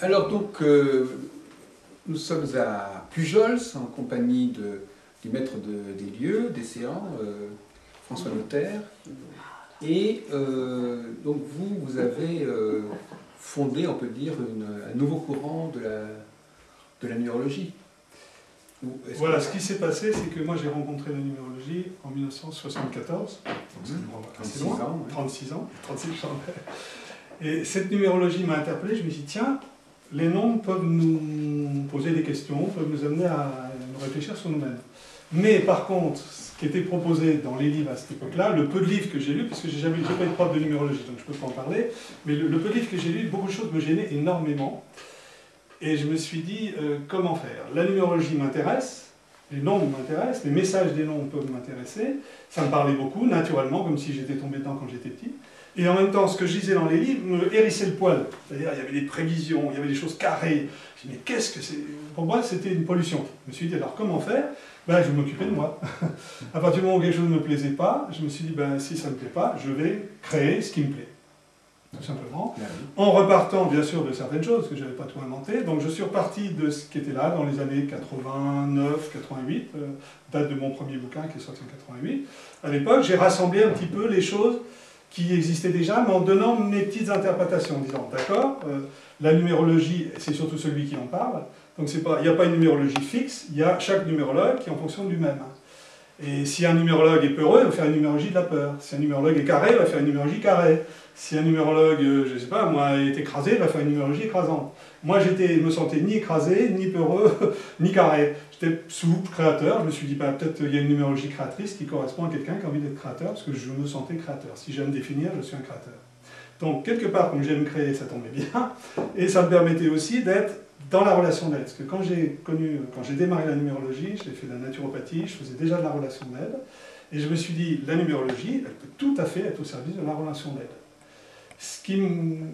Alors donc, nous sommes à Pujols, en compagnie du maître des lieux, des séants, François Notaire. Et donc vous avez fondé, on peut dire, un nouveau courant de la numérologie. Voilà, ce qui s'est passé, c'est que moi j'ai rencontré la numérologie en 1974, donc c'est assez loin, 36 ans, 36 ans. Et cette numérologie m'a interpellé, je me suis dit, tiens, les nombres peuvent nous poser des questions, peuvent nous amener à nous réfléchir sur nous-mêmes. Mais par contre, ce qui était proposé dans les livres à cette époque-là, le peu de livres que j'ai lus, puisque j'ai pas été prof de numérologie, donc je ne peux pas en parler, mais le peu de livres que j'ai lus, beaucoup de choses me gênaient énormément. Et je me suis dit, comment faire? La numérologie m'intéresse, les nombres m'intéressent, les messages des nombres peuvent m'intéresser, ça me parlait beaucoup, naturellement, comme si j'étais tombé dedans quand j'étais petit. Et en même temps, ce que je lisais dans les livres me hérissait le poil. C'est-à-dire, il y avait des prévisions, il y avait des choses carrées. Je me dis, mais qu'est-ce que c'est? Pour moi, c'était une pollution. Je me suis dit, alors comment faire? Ben, je vais m'occuper de moi. À partir du moment où quelque chose ne me plaisait pas, je me suis dit, ben, si ça ne me plaît pas, je vais créer ce qui me plaît. Tout simplement. En repartant, bien sûr, de certaines choses, parce que je n'avais pas tout inventé. Donc, je suis reparti de ce qui était là dans les années 89, 88, date de mon premier bouquin qui est sorti en 88. À l'époque, j'ai rassemblé un petit peu les choses qui existaient déjà, mais en donnant mes petites interprétations, en disant, d'accord, la numérologie, c'est surtout celui qui en parle, donc il n'y a pas une numérologie fixe, il y a chaque numérologue qui est en fonction de lui-même. Et si un numérologue est peureux, il va faire une numérologie de la peur. Si un numérologue est carré, il va faire une numérologie carrée. Si un numérologue, je ne sais pas, moi, est écrasé, il va faire une numérologie écrasante. Moi, je me sentais ni écrasé, ni peureux, ni carré. J'étais souple, créateur. Je me suis dit, bah, peut-être il y a une numérologie créatrice qui correspond à quelqu'un qui a envie d'être créateur, parce que je me sentais créateur. Si j'aime définir, je suis un créateur. Donc, quelque part, comme j'aime créer, ça tombait bien. Et ça me permettait aussi d'être dans la relation d'aide. Parce que quand j'ai démarré la numérologie, j'ai fait de la naturopathie, je faisais déjà de la relation d'aide. Et je me suis dit, la numérologie, elle peut tout à fait être au service de la relation d'aide.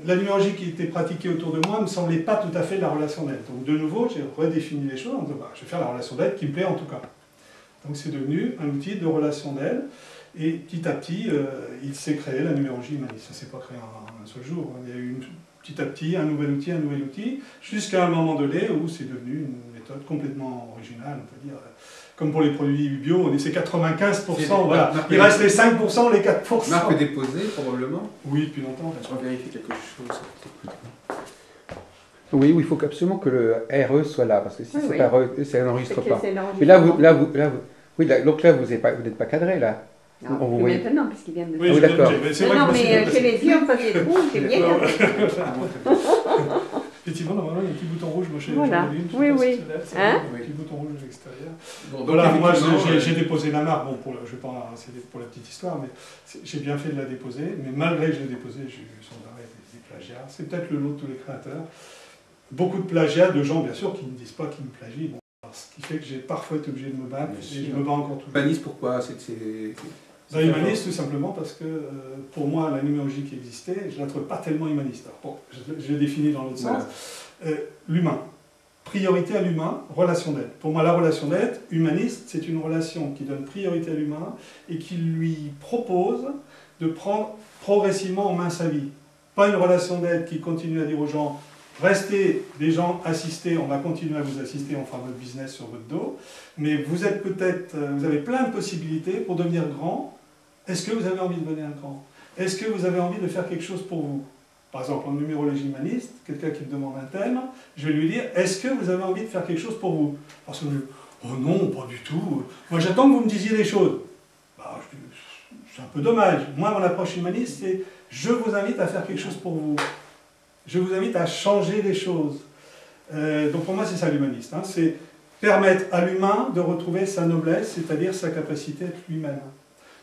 La numérologie qui était pratiquée autour de moi ne me semblait pas tout à fait la relation d'aide. Donc de nouveau, j'ai redéfini les choses en disant, bah, je vais faire la relation d'aide qui me plaît en tout cas. Donc c'est devenu un outil de relation d'aide. Et petit à petit, il s'est créé la numérologie humaniste. Ça ne s'est pas créé en un seul jour. Il y a eu petit à petit un nouvel outil, jusqu'à un moment donné où c'est devenu une méthode complètement originale, on peut dire. Comme pour les produits bio, c'est 95%, voilà. Il reste les 5%, les 4%. Marque déposée, probablement. Oui, depuis longtemps. Je vais vérifier quelque chose. Oui, il faut absolument que le RE soit là, parce que si c'est pas RE, ça n'enregistre pas. Mais donc là, vous n'êtes pas cadré, là. Non, maintenant, puisqu'il vient de... Oui, oui d'accord. Non, mais chez les yeux, on faisait des trous, c'est bien. Effectivement, normalement, il y a un petit bouton rouge, moi, chez voilà. Lune. Oui, oui. Un petit bouton rouge à l'extérieur. Bon, voilà, moi, j'ai déposé la marque. Bon, je vais pas, c'est pour la petite histoire, mais j'ai bien fait de la déposer. Mais malgré que je l'ai déposée, j'ai eu sans arrêt des plagiats. C'est peut-être le lot de tous les créateurs. Beaucoup de plagiats de gens, bien sûr, qui ne disent pas qu'ils me plagient. Bon, ce qui fait que j'ai parfois été obligé de me battre, et je me bats encore toujours. Humaniste, pourquoi? Humaniste, tout simplement parce que pour moi, la numérologie qui existait, je ne la trouve pas tellement humaniste. Alors, bon, je l'ai définie dans l'autre sens. L'humain. Priorité à l'humain, relation d'aide. Pour moi, la relation d'aide, humaniste, c'est une relation qui donne priorité à l'humain et qui lui propose de prendre progressivement en main sa vie. Pas une relation d'aide qui continue à dire aux gens restez des gens assistés, on va continuer à vous assister, on fera votre business sur votre dos, mais vous êtes peut-être, vous avez plein de possibilités pour devenir grand. Est-ce que vous avez envie de devenir grand? Est-ce que vous avez envie de faire quelque chose pour vous? Par exemple, en numérologie humaniste, quelqu'un qui me demande un thème, je vais lui dire, est-ce que vous avez envie de faire quelque chose pour vous? Parce que oh non, pas du tout. Moi, j'attends que vous me disiez les choses. Bah, c'est un peu dommage. Moi, mon approche humaniste, c'est, je vous invite à faire quelque chose pour vous. Je vous invite à changer les choses. Donc pour moi, c'est ça l'humaniste. Hein, c'est permettre à l'humain de retrouver sa noblesse, c'est-à-dire sa capacité à être lui-même.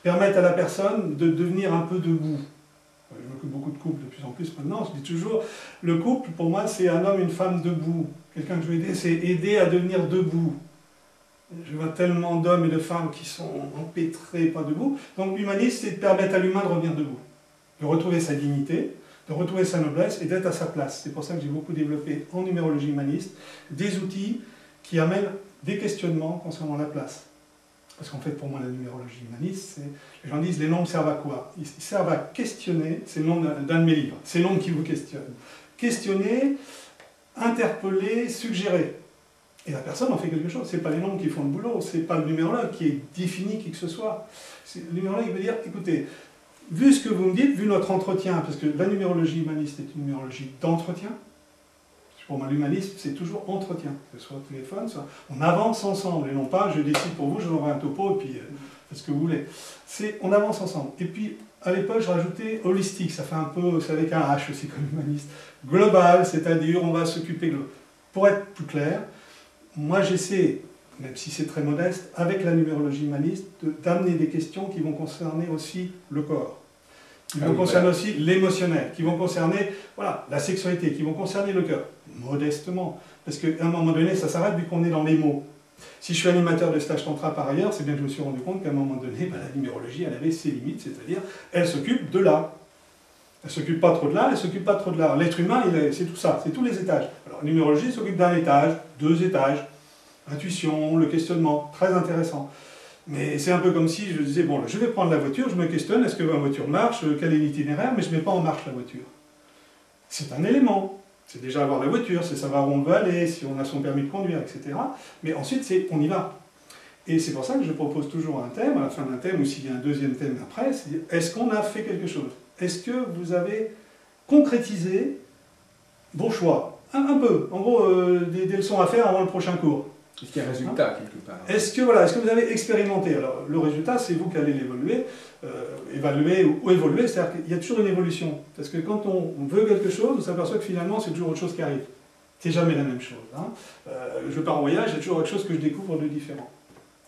Permettre à la personne de devenir un peu debout. Je m'occupe beaucoup de couples de plus en plus maintenant, je dis toujours, le couple, pour moi, c'est un homme et une femme debout. Quelqu'un que je veux aider, c'est aider à devenir debout. Je vois tellement d'hommes et de femmes qui sont empêtrés, pas debout. Donc l'humaniste, c'est de permettre à l'humain de revenir debout, de retrouver sa dignité, de retrouver sa noblesse et d'être à sa place. C'est pour ça que j'ai beaucoup développé en numérologie humaniste des outils qui amènent des questionnements concernant la place. Parce qu'en fait, pour moi, la numérologie humaniste, les gens disent les nombres servent à quoi? Ils servent à questionner, c'est le nom d'un de mes livres, c'est le nom qui vous questionne. Questionner interpeller, suggérer. Et la personne en fait quelque chose. Ce n'est pas les nombres qui font le boulot, ce n'est pas le numérologue qui est défini qui que ce soit. Le numérologue veut dire, écoutez, vu ce que vous me dites, vu notre entretien, parce que la numérologie humaniste est une numérologie d'entretien. Pour moi, l'humanisme, c'est toujours entretien, que ce soit au téléphone, soit on avance ensemble, et non pas je décide pour vous, je vous envoie un topo, et puis faites ce que vous voulez. On avance ensemble. Et puis, à l'époque, je rajoutais holistique, ça fait un peu, c'est avec un H aussi comme humaniste. Global, c'est-à-dire on va s'occuper de... Pour être plus clair, moi j'essaie, même si c'est très modeste, avec la numérologie humaniste, d'amener des questions qui vont concerner aussi le corps. Qui vont concerner aussi l'émotionnel, qui vont concerner la sexualité, qui vont concerner le cœur, modestement. Parce qu'à un moment donné, ça s'arrête vu qu'on est dans les mots. Si je suis animateur de stage tantra par ailleurs, c'est bien que je me suis rendu compte qu'à un moment donné, la numérologie, elle avait ses limites, c'est-à-dire, elle s'occupe de là. Elle ne s'occupe pas trop de là, elle ne s'occupe pas trop de là. L'être humain, c'est tout ça, c'est tous les étages. Alors, la numérologie s'occupe d'un étage, 2 étages, intuition, le questionnement, très intéressant. Mais c'est un peu comme si je disais, bon, je vais prendre la voiture, je me questionne, est-ce que ma voiture marche, quel est l'itinéraire, mais je ne mets pas en marche la voiture. C'est un élément. C'est déjà avoir la voiture, c'est savoir où on veut aller, si on a son permis de conduire, etc. Mais ensuite, c'est on y va. Et c'est pour ça que je propose toujours un thème, à la fin d'un thème, ou s'il y a un deuxième thème après, c'est est-ce qu'on a fait quelque chose? Est-ce que vous avez concrétisé vos choix? Un peu. En gros, des leçons à faire avant le prochain cours. Est-ce qu'il y a un résultat quelque part? Est-ce que vous avez expérimenté? Alors, le résultat, c'est vous qui allez l'évaluer, évaluer ou évoluer, c'est-à-dire qu'il y a toujours une évolution. Parce que quand on veut quelque chose, on s'aperçoit que finalement, c'est toujours autre chose qui arrive. C'est jamais la même chose. Hein. Je pars en voyage, il y a toujours quelque chose que je découvre de différent.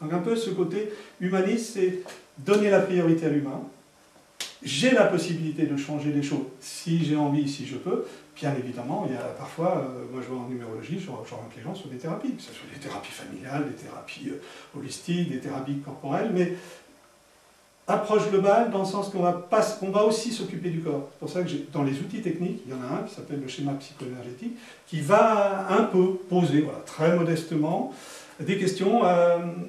Donc un peu ce côté humaniste, c'est donner la priorité à l'humain. J'ai la possibilité de changer les choses si j'ai envie, si je peux. Bien évidemment, il y a parfois, moi je vois en numérologie, je rencontre les gens sur des thérapies, que ce soit des thérapies familiales, des thérapies holistiques, des thérapies corporelles, mais approche globale dans le sens qu'on va aussi s'occuper du corps. C'est pour ça que dans les outils techniques, il y en a un qui s'appelle le schéma psycho-énergétique, qui va un peu poser, très modestement, des questions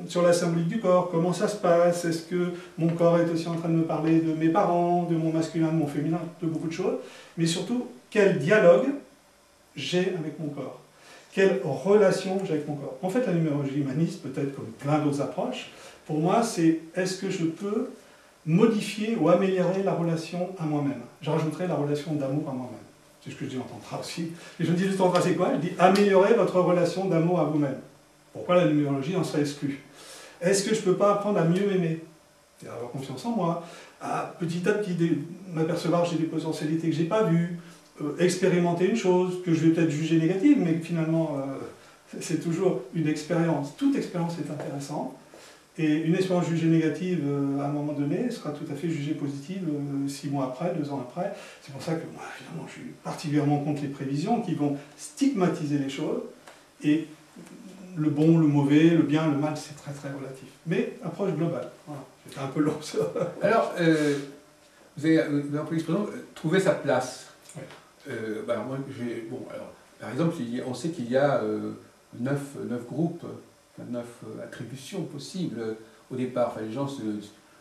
sur la symbolique du corps, comment ça se passe, est-ce que mon corps est aussi en train de me parler de mes parents, de mon masculin, de mon féminin, de beaucoup de choses, mais surtout, quel dialogue j'ai avec mon corps, quelle relation j'ai avec mon corps. En fait, la numérologie humaniste, peut-être comme plein d'autres approches, pour moi, c'est est-ce que je peux modifier ou améliorer la relation à moi-même. Je rajouterai la relation d'amour à moi-même. C'est ce que je dis en tantra aussi. Et je me dis le tantra, c'est quoi? Je dis améliorer votre relation d'amour à vous-même. Pourquoi la numérologie en serait exclue? Est-ce que je ne peux pas apprendre à mieux m'aimer? Et avoir confiance en moi, à petit m'apercevoir que j'ai des potentialités que je n'ai pas vues, expérimenter une chose que je vais peut-être juger négative, mais finalement, c'est toujours une expérience. Toute expérience est intéressante. Et une expérience jugée négative, à un moment donné, sera tout à fait jugée positive 6 mois après, 2 ans après. C'est pour ça que moi, finalement, je suis particulièrement contre les prévisions qui vont stigmatiser les choses. Et le bon, le mauvais, le bien, le mal, c'est très très relatif. Mais approche globale. Voilà. C'était un peu long ça. Alors, vous avez employé l'expression trouver sa place. Ouais. Moi, par exemple, on sait qu'il y a 9 groupes, 9 attributions possibles au départ. Enfin, les gens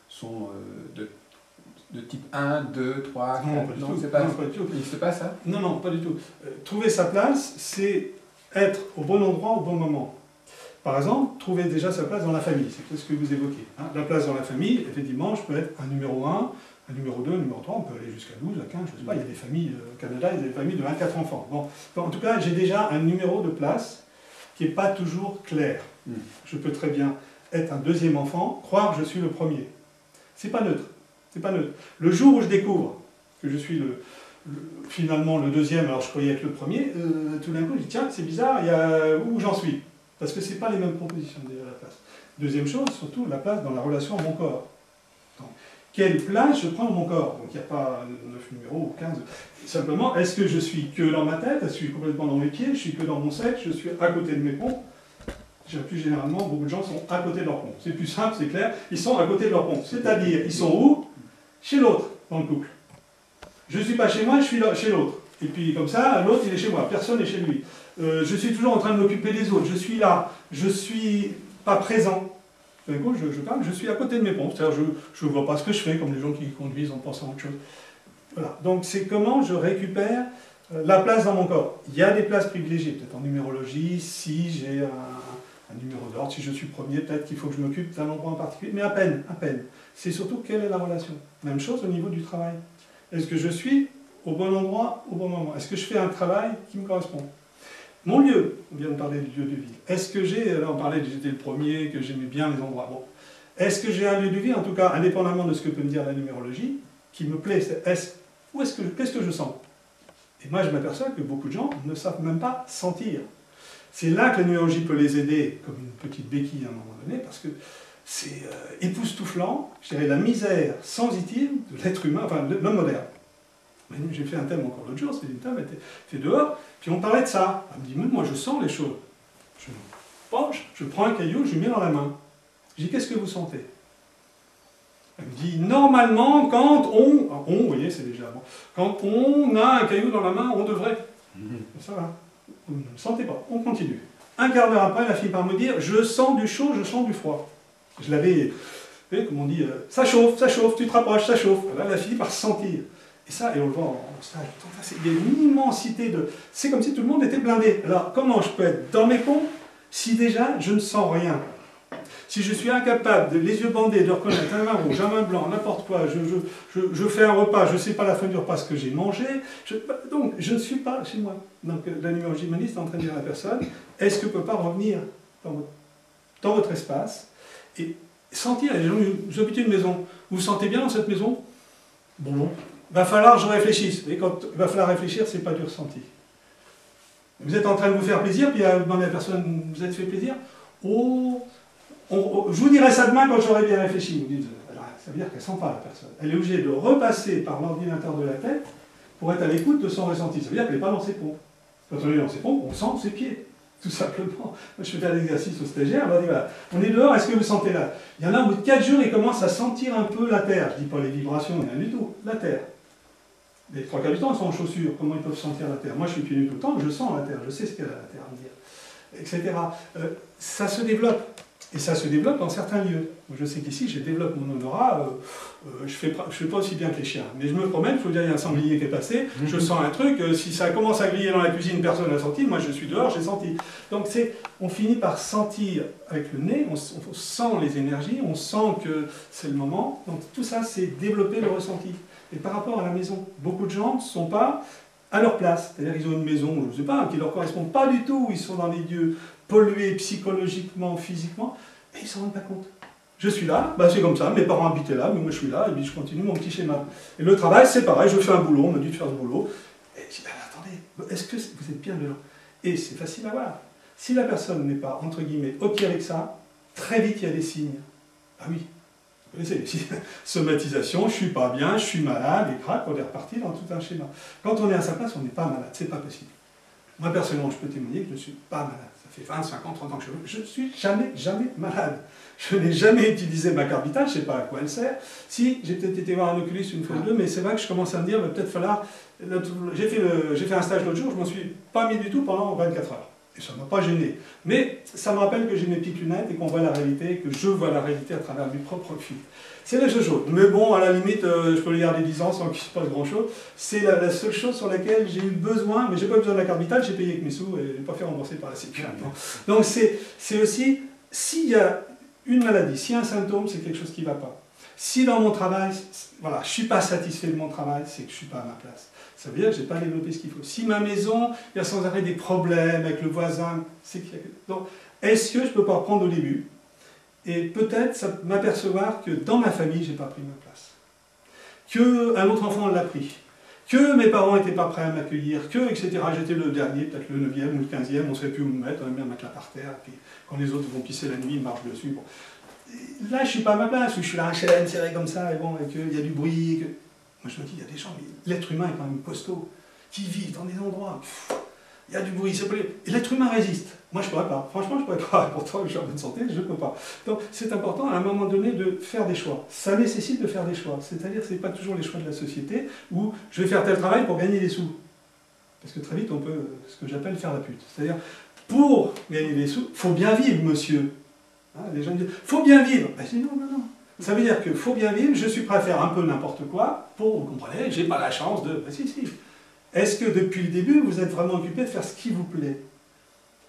sont de type 1, 2, 3, 4. Non, c'est pas du tout. Il se passe ça? Non, pas du tout. Trouver sa place, c'est être au bon endroit au bon moment. Par exemple, trouver déjà sa place dans la famille, c'est ce que vous évoquez. Hein. La place dans la famille, effectivement, je peux être un numéro 1, un numéro 2, un numéro 3, on peut aller jusqu'à 12, à 15, je ne sais pas, il y a des familles, au Canada, il y a des familles de 24 enfants. Bon, en tout cas, j'ai déjà un numéro de place qui n'est pas toujours clair. Je peux très bien être un deuxième enfant, croire que je suis le premier. C'est pas neutre. C'est pas neutre. Le jour où je découvre que je suis finalement le deuxième, alors je croyais être le premier, tout d'un coup je dis tiens, c'est bizarre, où j'en suis? Parce que ce n'est pas les mêmes propositions déjà la place. Deuxième chose, surtout la place dans la relation à mon corps. Donc, quelle place je prends dans mon corps? Donc il n'y a pas 9 numéros ou 15. Simplement, est-ce que je suis que dans ma tête? Est-ce que je suis complètement dans mes pieds? Je suis que dans mon sexe? Je suis à côté de mes pompes? Plus généralement, beaucoup de gens sont à côté de leur pompe. C'est plus simple, c'est clair, ils sont à côté de leur pompe. C'est-à-dire, ils sont où? Chez l'autre, dans le couple. Je ne suis pas chez moi, je suis là, chez l'autre. Et puis comme ça, l'autre, il est chez moi, personne n'est chez lui. Je suis toujours en train de m'occuper des autres, je suis là, je ne suis pas présent. Du coup, je parle, je suis à côté de mes pompes, c'est-à-dire je ne vois pas ce que je fais, comme les gens qui conduisent en pensant à autre chose. Voilà, donc c'est comment je récupère La place dans mon corps. Il y a des places privilégiées, peut-être en numérologie, si j'ai un numéro d'ordre, si je suis premier, peut-être qu'il faut que je m'occupe d'un endroit en particulier, mais à peine, à peine. C'est surtout quelle est la relation. Même chose au niveau du travail. Est-ce que je suis au bon endroit, au bon moment? Est-ce que je fais un travail qui me correspond? Mon lieu, on vient de parler du lieu de vie. Est-ce que j'ai, là on parlait que j'étais le premier, que j'aimais bien les endroits. Bon. Est-ce que j'ai un lieu de vie, en tout cas, indépendamment de ce que peut me dire la numérologie, qui me plaît? Qu'est-ce que je sens? Et moi je m'aperçois que beaucoup de gens ne savent même pas sentir. C'est là que la numérologie peut les aider, comme une petite béquille à un moment donné, parce que c'est époustouflant, je dirais la misère sensitive de l'être humain, enfin de l'homme moderne. J'ai fait un thème encore l'autre jour, c'était une table, elle était dehors, puis on parlait de ça. Elle me dit, mais moi je sens les choses. Je me penche, je prends un caillou, je le mets dans la main. Je dis, qu'est-ce que vous sentez? Elle me dit, normalement, quand vous voyez, c'est déjà bon, quand on a un caillou dans la main, on devrait. Ça va, vous ne le sentez pas, on continue. Un quart d'heure après, elle a fini par me dire, je sens du chaud, je sens du froid. Je l'avais, vous voyez, comme on dit, ça chauffe, tu te rapproches, ça chauffe. Là, elle a fini par sentir. Et ça, et on le voit en stage, il y a une immensité de... C'est comme si tout le monde était blindé. Alors, comment je peux être dans mes pompes si déjà je ne sens rien? Si je suis incapable, les yeux bandés, de reconnaître un vin rouge, un vin blanc, n'importe quoi, je fais un repas, je ne sais pas à la fin du repas ce que j'ai mangé, donc je ne suis pas chez moi. Donc la numérologie humaniste est en train de dire à la personne, est-ce que vous ne pouvez pas revenir dans votre espace et sentir, les gens, vous habitez une maison, vous vous sentez bien dans cette maison? Bon, va falloir que je réfléchisse. Et quand il va falloir réfléchir, c'est pas du ressenti. Vous êtes en train de vous faire plaisir, puis à demander à la personne, vous êtes fait plaisir? Oh, je vous dirai ça demain quand j'aurai bien réfléchi. Vous dites, alors, ça veut dire qu'elle ne sent pas la personne. Elle est obligée de repasser par l'ordinateur de la tête pour être à l'écoute de son ressenti. Ça veut dire qu'elle n'est pas dans ses pompes. Quand on est dans ses pompes, on sent ses pieds, tout simplement. Moi, je fais l'exercice aux stagiaires, on leur dit, voilà, on est dehors, est-ce que vous sentez là? Il y en a au bout de 4 jours, ils commencent à sentir un peu la terre. Je ne dis pas les vibrations, rien du tout, la terre. Les 3 quarts du temps, ils sont en chaussures. Comment ils peuvent sentir la terre? Moi, je suis pieds nus tout le temps, je sens la terre, je sais ce qu'elle a la terre à me dire, etc. Ça se développe. Et ça se développe dans certains lieux. Je sais qu'ici, je développe mon odorat, je fais pas aussi bien que les chiens. Mais je me promène, il faut dire, il y a un sanglier qui est passé, je sens un truc, si ça commence à griller dans la cuisine, personne n'a senti, moi je suis dehors, j'ai senti. Donc on finit par sentir avec le nez, on sent les énergies, on sent que c'est le moment. Donc tout ça, c'est développer le ressenti. Et par rapport à la maison, beaucoup de gens ne sont pas à leur place. C'est-à-dire qu'ils ont une maison, je ne sais pas, qui ne leur correspond pas du tout, ils sont dans des lieux pollués psychologiquement, physiquement, et ils ne s'en rendent pas compte. Je suis là, bah c'est comme ça, mes parents habitaient là, mais moi je suis là, et puis je continue mon petit schéma. Et le travail, c'est pareil, je fais un boulot, on me dit de faire ce boulot, et je dis, attendez, est-ce que vous êtes bien dedans? Et c'est facile à voir. Si la personne n'est pas, entre guillemets, OK avec ça, très vite il y a des signes. Ah oui, vous connaissez les signes. Somatisation, je suis pas bien, je suis malade, et crac, on est reparti dans tout un schéma. Quand on est à sa place, on n'est pas malade, c'est pas possible. Moi personnellement, je peux témoigner que je ne suis pas malade. Ça fait 20, 50, 30 ans que je ne suis jamais malade. Je n'ai jamais utilisé ma carte vitale, je ne sais pas à quoi elle sert. Si, j'ai peut-être été voir un oculiste une fois ou deux, mais c'est vrai que je commence à me dire, peut-être falloir... J'ai fait un stage l'autre jour, je ne m'en suis pas mis du tout pendant 24 heures. Et ça ne m'a pas gêné. Mais ça me rappelle que j'ai mes petites lunettes et qu'on voit la réalité, que je vois la réalité à travers mes propres filtres. C'est la seule chose. Mais bon, à la limite, je peux le garder 10 ans sans qu'il se passe grand-chose. C'est la seule chose sur laquelle j'ai eu besoin, mais je n'ai pas besoin de la carte vitale, j'ai payé avec mes sous et je n'ai pas fait rembourser par la sécurité. Donc c'est aussi, s'il y a une maladie, s'il y a un symptôme, c'est quelque chose qui ne va pas. Si dans mon travail, voilà, je ne suis pas satisfait de mon travail, c'est que je ne suis pas à ma place. Ça veut dire que je n'ai pas développé ce qu'il faut. Si ma maison, il y a sans arrêt des problèmes avec le voisin, c'est qu'il y a... Donc, est-ce que je ne peux pas reprendre au début et peut-être m'apercevoir que dans ma famille, je n'ai pas pris ma place. Qu'un autre enfant l'a pris. Que mes parents n'étaient pas prêts à m'accueillir, que, etc. J'étais le dernier, peut-être le 9e ou le 15e, on ne savait plus où me mettre, on aime bien mettre là par terre, puis quand les autres vont pisser la nuit, ils marchent dessus. Bon. Là, je ne suis pas à ma place, où je suis là, un chaîne serré comme ça, et bon, et qu'il y a du bruit. Moi, je me dis, il y a des gens, l'être humain est quand même costaud, qui vit dans des endroits, il y a du bruit, et l'être humain résiste. Moi, je ne pourrais pas. Franchement, je ne pourrais pas. Pourtant, je suis en bonne santé, je ne peux pas. Donc, c'est important, à un moment donné, de faire des choix. Ça nécessite de faire des choix. C'est-à-dire, ce n'est pas toujours les choix de la société, où je vais faire tel travail pour gagner des sous. Parce que très vite, on peut, ce que j'appelle faire la pute. C'est-à-dire, pour gagner des sous, il faut bien vivre, monsieur. Hein, les gens me disent, il faut bien vivre. Ben, je dis, non. Ça veut dire qu'il faut bien vivre, je suis prêt à faire un peu n'importe quoi, pour, vous comprenez, j'ai pas la chance de... Ben, si. Est-ce que depuis le début, vous êtes vraiment occupé de faire ce qui vous plaît?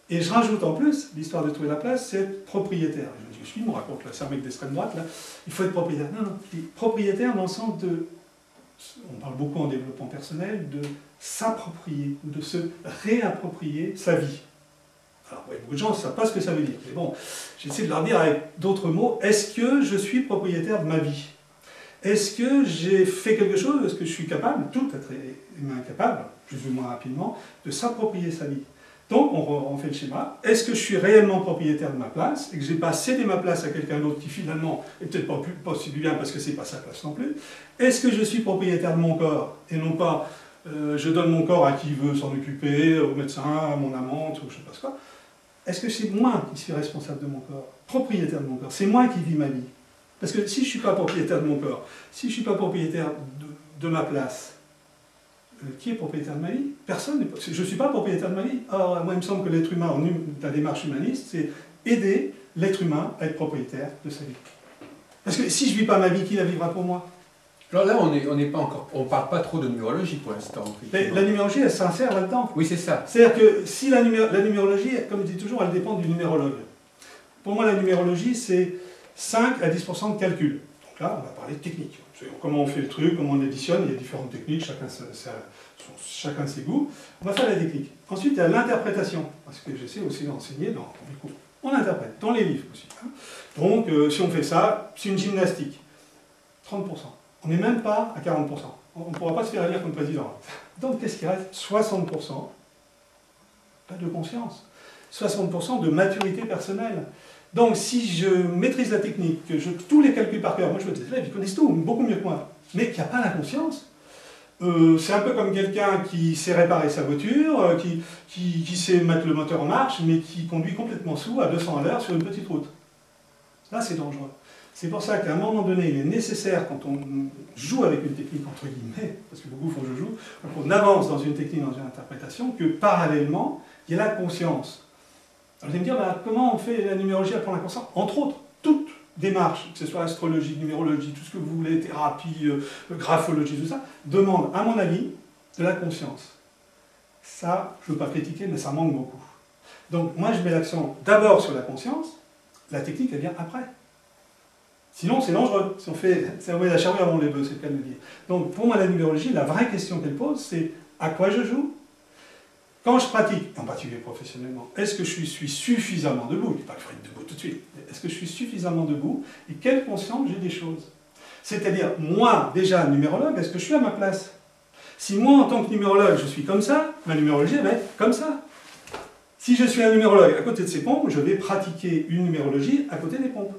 Et je rajoute en plus, l'histoire de trouver la place, c'est être propriétaire. Je me raconte, là, c'est un mec d'extrême droite, là, il faut être propriétaire. Non, non, propriétaire dans le sens de, on parle beaucoup en développement personnel, de s'approprier, ou de se réapproprier sa vie. Alors, ouais, beaucoup de gens ne savent pas ce que ça veut dire. Mais bon, j'essaie de leur dire avec d'autres mots, est-ce que je suis propriétaire de ma vie? Est-ce que j'ai fait quelque chose? Est-ce que je suis capable, tout être humain capable, plus ou moins rapidement, de s'approprier sa vie? Donc, on fait le schéma. Est-ce que je suis réellement propriétaire de ma place et que je n'ai pas cédé ma place à quelqu'un d'autre qui finalement est peut-être pas si bien parce que ce n'est pas sa place non plus? Est-ce que je suis propriétaire de mon corps et non pas je donne mon corps à qui veut s'en occuper, au médecin, à mon amante, ou je ne sais pas quoi? Est-ce que c'est moi qui suis responsable de mon corps, propriétaire de mon corps? C'est moi qui vis ma vie. Parce que si je ne suis pas propriétaire de mon corps, si je ne suis pas propriétaire de ma place, qui est propriétaire de ma vie? Personne n'est. Je ne suis pas propriétaire de ma vie. Or, moi, il me semble que l'être humain, dans la démarche humaniste, c'est aider l'être humain à être propriétaire de sa vie. Parce que si je ne vis pas ma vie, qui la vivra pour moi? Alors là, on n'est pas encore, on parle pas trop de numérologie pour l'instant. La numérologie, elle s'insère là-dedans. Oui, c'est ça. C'est-à-dire que si la numérologie, comme je dis toujours, elle dépend du numérologue. Pour moi, la numérologie, c'est 5 à 10% de calcul. Donc là, on va parler de technique. Comment on fait le truc, comment on additionne, il y a différentes techniques, chacun ses goûts. On va faire la technique. Ensuite, il y a l'interprétation, parce que j'essaie aussi d'enseigner dans mes cours. On interprète, dans les livres aussi. Donc, si on fait ça, c'est une gymnastique. 30%. On n'est même pas à 40%. On ne pourra pas se faire élire comme président. Donc, qu'est-ce qui reste? 60%. Pas de conscience. 60% de maturité personnelle. Donc, si je maîtrise la technique, que tous les calculs par cœur, moi je veux des élèves, ils connaissent tout, beaucoup mieux que moi, mais qui n'a pas la conscience, c'est un peu comme quelqu'un qui sait réparer sa voiture, qui sait mettre le moteur en marche, mais qui conduit complètement sous à 200 à l'heure sur une petite route. Là, c'est dangereux. C'est pour ça qu'à un moment donné, il est nécessaire, quand on joue avec une technique, entre guillemets, parce que beaucoup font je joue, on avance dans une technique, dans une interprétation, que parallèlement, il y a la conscience. Alors vous allez me dire, bah, comment on fait la numérologie à prendre la conscience? Entre autres, toute démarche, que ce soit astrologie, numérologie, tout ce que vous voulez, thérapie, graphologie, tout ça, demande, à mon avis, de la conscience. Ça, je ne veux pas critiquer, mais ça manque beaucoup. Donc moi, je mets l'accent d'abord sur la conscience, la technique, elle vient après. Sinon, c'est dangereux. Si on fait la charrue avant les bœufs, c'est le cas de le dire. Donc pour moi, la numérologie, la vraie question qu'elle pose, c'est à quoi je joue? Quand je pratique, en particulier professionnellement, est-ce que je suis suffisamment debout? Il ne faut pas que je sois debout tout de suite. Est-ce que je suis suffisamment debout? Et quelle conscience j'ai des choses? C'est-à-dire, moi, déjà, numérologue, est-ce que je suis à ma place? Si moi, en tant que numérologue, je suis comme ça, ma numérologie, elle va être comme ça. Si je suis un numérologue à côté de ces pompes, je vais pratiquer une numérologie à côté des pompes.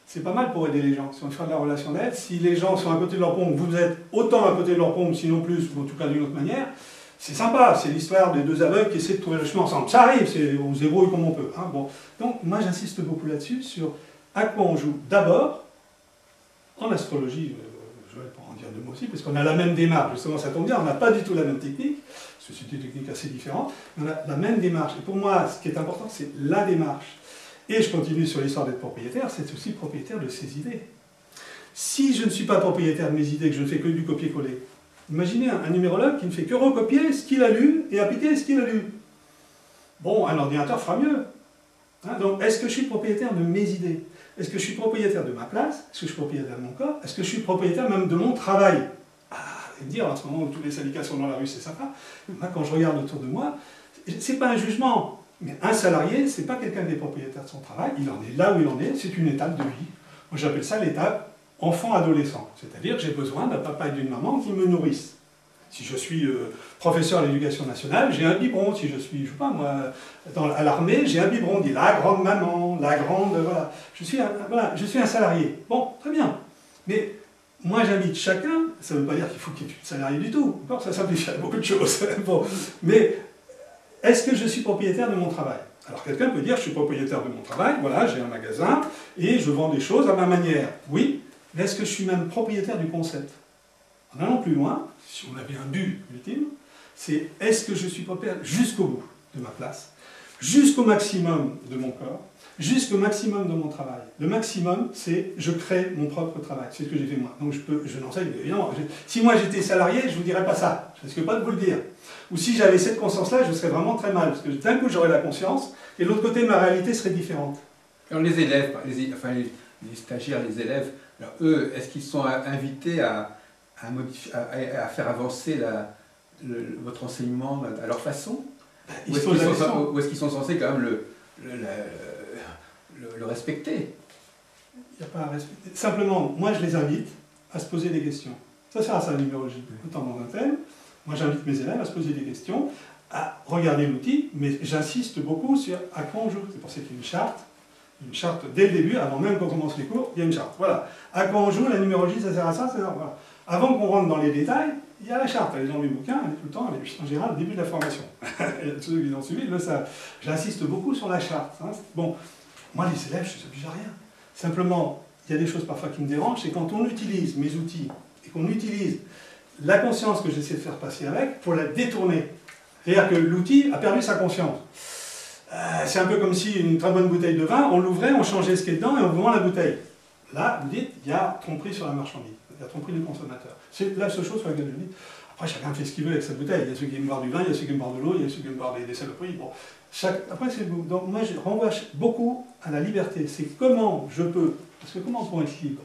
C'est pas mal pour aider les gens. Si on fait de la relation d'aide, si les gens sont à côté de leur pompe, vous êtes autant à côté de leur pompe, sinon plus, ou en tout cas d'une autre manière, c'est sympa, c'est l'histoire des deux aveugles qui essaient de trouver le chemin ensemble. Ça arrive, on se débrouille comme on peut. Hein, bon. Donc, moi, j'insiste beaucoup là-dessus, sur à quoi on joue. D'abord, en astrologie, je vais pas en dire deux mots aussi, parce qu'on a la même démarche. Justement, ça tombe bien, on n'a pas du tout la même technique. C'est des techniques assez différentes. On a la même démarche. Et pour moi, ce qui est important, c'est la démarche. Et je continue sur l'histoire d'être propriétaire, c'est aussi propriétaire de ses idées. Si je ne suis pas propriétaire de mes idées, que je ne fais que du copier-coller, imaginez un numérologue qui ne fait que recopier ce qu'il a lu et appliquer ce qu'il a lu. Bon, un ordinateur fera mieux. Hein, donc, est-ce que je suis propriétaire de mes idées? Est-ce que je suis propriétaire de ma place? Est-ce que je suis propriétaire de mon corps? Est-ce que je suis propriétaire même de mon travail? Ah, vous allez me dire, en ce moment où tous les syndicats sont dans la rue, c'est sympa. Moi, quand je regarde autour de moi, c'est pas un jugement. Mais un salarié, c'est pas quelqu'un qui est propriétaire de son travail, il en est là où il en est, c'est une étape de vie. Moi, j'appelle ça l'étape enfant-adolescent. C'est-à-dire que j'ai besoin d'un papa et d'une maman qui me nourrissent. Si je suis professeur à l'éducation nationale, j'ai un biberon. Si je suis, je sais pas moi, à l'armée, j'ai un biberon. On dit la grande maman, la grande, voilà. Je suis un salarié. Bon, très bien. Mais moi, j'invite chacun, ça ne veut pas dire qu'il faut qu'il y ait plus de salarié du tout. Encore, ça simplifie beaucoup de choses. Bon. Mais est-ce que je suis propriétaire de mon travail? Alors quelqu'un peut dire, je suis propriétaire de mon travail, voilà, j'ai un magasin, et je vends des choses à ma manière. Oui, mais est-ce que je suis même propriétaire du concept? En allant plus loin, si on avait un but ultime, c'est est-ce que je suis propriétaire jusqu'au bout de ma place, jusqu'au maximum de mon corps, jusqu'au maximum de mon travail. Le maximum, c'est je crée mon propre travail. C'est ce que j'ai fait moi. Donc je n'enseigne, évidemment. Si moi j'étais salarié, je ne vous dirais pas ça. Je ne risque pas de vous le dire. Ou si j'avais cette conscience-là, je serais vraiment très mal. Parce que d'un coup, j'aurais la conscience, et de l'autre côté, ma réalité serait différente. Alors les élèves, les stagiaires, les élèves, alors eux, est-ce qu'ils sont invités à faire avancer votre enseignement à leur façon? Ou est-ce qu'ils sont censés quand même le respecter? Il n'y a pas à respecter. Simplement, moi je les invite à se poser des questions. Ça sert à ça la numérologie. Autant dans un thème, moi j'invite mes élèves à se poser des questions, à regarder l'outil, mais j'insiste beaucoup sur à quoi on joue. C'est pour ça qu'il y a une charte dès le début, avant même qu'on commence les cours, il y a une charte. Voilà. À quoi on joue, la numérologie, ça sert à ça, voilà. Avant qu'on rentre dans les détails, il y a la charte. Les gens ont lu le bouquin, elle est tout le temps, elle est en général au début de la formation. Tous ceux qui l'ont suivi le savent. J'insiste beaucoup sur la charte. Hein. Bon, moi les élèves, je ne les oblige à rien. Simplement, il y a des choses parfois qui me dérangent, c'est quand on utilise mes outils et qu'on utilise la conscience que j'essaie de faire passer avec pour la détourner. C'est-à-dire que l'outil a perdu sa conscience. C'est un peu comme si une très bonne bouteille de vin, on l'ouvrait, on changeait ce qui est dedans et on vous vend la bouteille. Là, vous dites, il y a tromperie sur la marchandise, il y a tromperie du consommateur. C'est la seule chose sur laquelle je dis. Après, chacun fait ce qu'il veut avec sa bouteille. Il y a ceux qui aiment boire du vin, il y a ceux qui aiment boire de l'eau, il y a ceux qui aiment boire des saloperies. Bon, après, c'est vous. Donc, moi, je renvoie beaucoup à la liberté. C'est comment je peux, parce que comment peut-on être libre?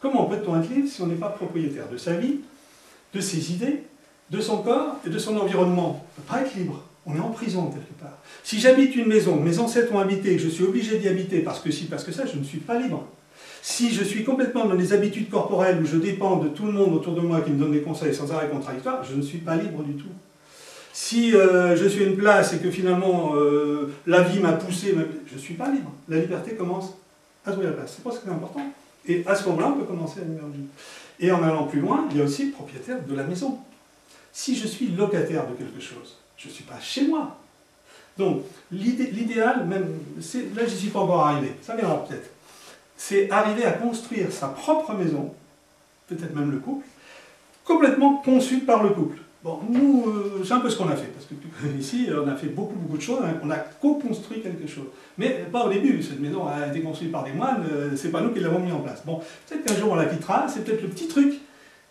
Comment peut-on être libre si on n'est pas propriétaire de sa vie, de ses idées, de son corps et de son environnement? On ne peut pas être libre. On est en prison quelque part. Si j'habite une maison, mes ancêtres ont habité, que je suis obligé d'y habiter parce que si, parce que ça, je ne suis pas libre. Si je suis complètement dans des habitudes corporelles où je dépends de tout le monde autour de moi qui me donne des conseils sans arrêt contradictoires, je ne suis pas libre du tout. Si je suis à une place et que finalement la vie m'a poussé, je ne suis pas libre. La liberté commence à trouver la place. C'est pour ça que c'est important. Et à ce moment-là, on peut commencer à numérologie. Et en allant plus loin, il y a aussi le propriétaire de la maison. Si je suis locataire de quelque chose, je ne suis pas chez moi. Donc, l'idéal, même, là, je n'y suis pas encore arrivé, ça viendra peut-être, c'est arriver à construire sa propre maison, peut-être même le couple, complètement conçue par le couple. Bon, nous, c'est un peu ce qu'on a fait, parce que ici, on a fait beaucoup de choses, hein, on a co-construit quelque chose. Mais pas au début, cette maison a été construite par des moines, c'est pas nous qui l'avons mis en place. Bon, peut-être qu'un jour on la quittera, c'est peut-être le petit truc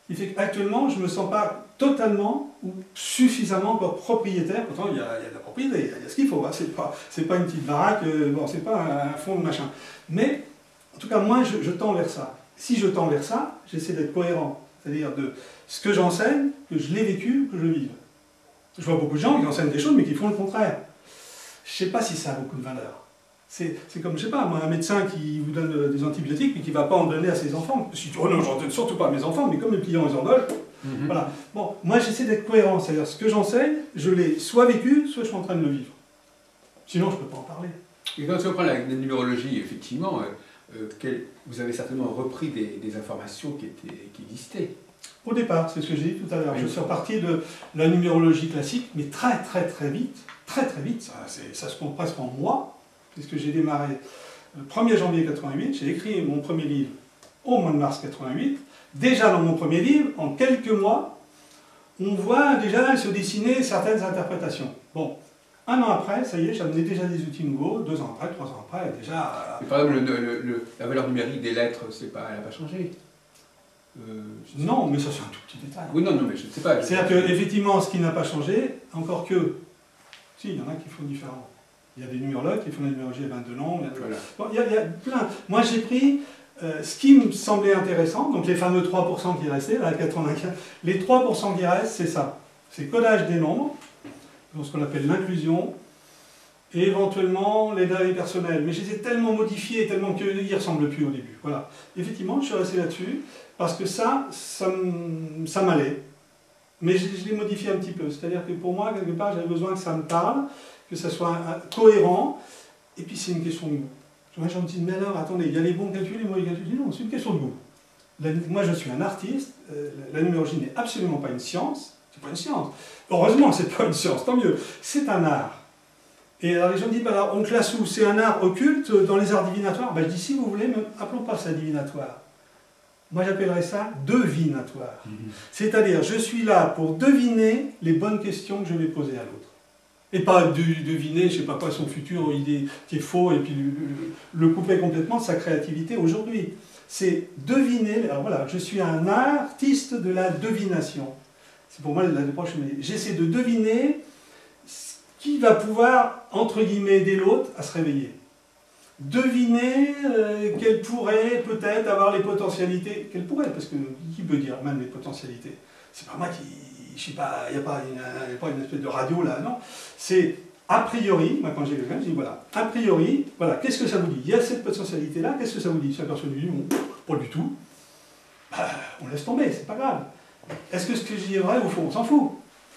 qui fait qu'actuellement, je ne me sens pas totalement ou suffisamment propriétaire. Pourtant, il y a de la propriété, il y a ce qu'il faut. Hein. C'est pas une petite baraque, bon, c'est pas un fond de machin. Mais, en tout cas, moi, je tends vers ça. Si je tends vers ça, j'essaie d'être cohérent. C'est-à-dire de ce que j'enseigne, que je l'ai vécu, que je le vive. Je vois beaucoup de gens qui enseignent des choses, mais qui font le contraire. Je ne sais pas si ça a beaucoup de valeur. C'est comme, je sais pas, moi, un médecin qui vous donne des antibiotiques et qui ne va pas en donner à ses enfants. Oh non, j'en donne surtout pas à mes enfants, mais comme les clients, ils en veulent. Voilà. Bon, moi, j'essaie d'être cohérent. C'est-à-dire, ce que j'enseigne, je l'ai soit vécu, soit je suis en train de le vivre. Sinon, je ne peux pas en parler. Et quand on prend la numérologie, effectivement, vous avez certainement repris des informations qui existaient. Au départ, c'est ce que j'ai dit tout à l'heure. Oui. Je suis reparti de la numérologie classique, mais très vite, ça se compte presque en mois, puisque j'ai démarré le 1er janvier 88, j'ai écrit mon premier livre au mois de mars 88. Déjà dans mon premier livre, en quelques mois, on voit déjà se dessiner certaines interprétations. Bon, un an après, ça y est, j'amenais déjà des outils nouveaux, 2 ans après, 3 ans après, déjà... Par exemple, la valeur numérique des lettres, elle n'a pas changé. Non, mais ça c'est un tout petit détail. Oui, non, mais je ne sais pas. C'est-à-dire qu'effectivement, ce qui n'a pas changé, encore que... Si, il y en a qui font différent. Il y a des numérologues qui font la numérologie à 22 noms. Voilà. Bon, il y a plein. Moi, j'ai pris ce qui me semblait intéressant, donc les fameux 3% qui restaient, là, 95. Les 3% qui restent, c'est ça. C'est codage des nombres, ce qu'on appelle l'inclusion, et éventuellement les données personnelles. Mais je les ai tellement modifiés, tellement qu'ils ne ressemblent plus au début. Voilà. Effectivement, je suis resté là-dessus, parce que ça m'allait. Mais je l'ai modifié un petit peu. C'est-à-dire que pour moi, quelque part, j'avais besoin que ça me parle, que ça soit cohérent, et puis c'est une question de goût. Moi, j'en me dis, mais alors, attendez, il y a les bons calculs, les mauvais calculs. Non, c'est une question de goût. Moi, je suis un artiste, la numérologie n'est absolument pas une science, c'est pas une science. Heureusement, c'est pas une science, tant mieux. C'est un art. Et alors, les gens me disent, bah, alors, on classe où? C'est un art occulte dans les arts divinatoires? Bah, je dis, si vous voulez, même, appelons pas ça divinatoire. Moi, j'appellerais ça devinatoire. C'est-à-dire, je suis là pour deviner les bonnes questions que je vais poser à l'autre. Et pas deviner, je ne sais pas quoi, son futur qui est faux, et puis le couper complètement de sa créativité aujourd'hui. C'est deviner, alors voilà, je suis un artiste de la devination. C'est pour moi l'approche, j'essaie de deviner qui va pouvoir, entre guillemets, aider l'autre à se réveiller. Deviner qu'elle pourrait peut-être avoir les potentialités, qu'elle pourrait, parce que qui peut dire même les potentialités? C'est pas moi qui, je sais pas, il n'y a pas une espèce de radio là, non. C'est a priori, moi quand j'ai quelqu'un, je dis voilà, a priori, voilà, qu'est-ce que ça vous dit? Il y a cette potentialité là, qu'est-ce que ça vous dit? Si la personne dit bon, pas du tout, bah, on laisse tomber, c'est pas grave. Est-ce que ce que je dis est vrai ou faux? On s'en fout.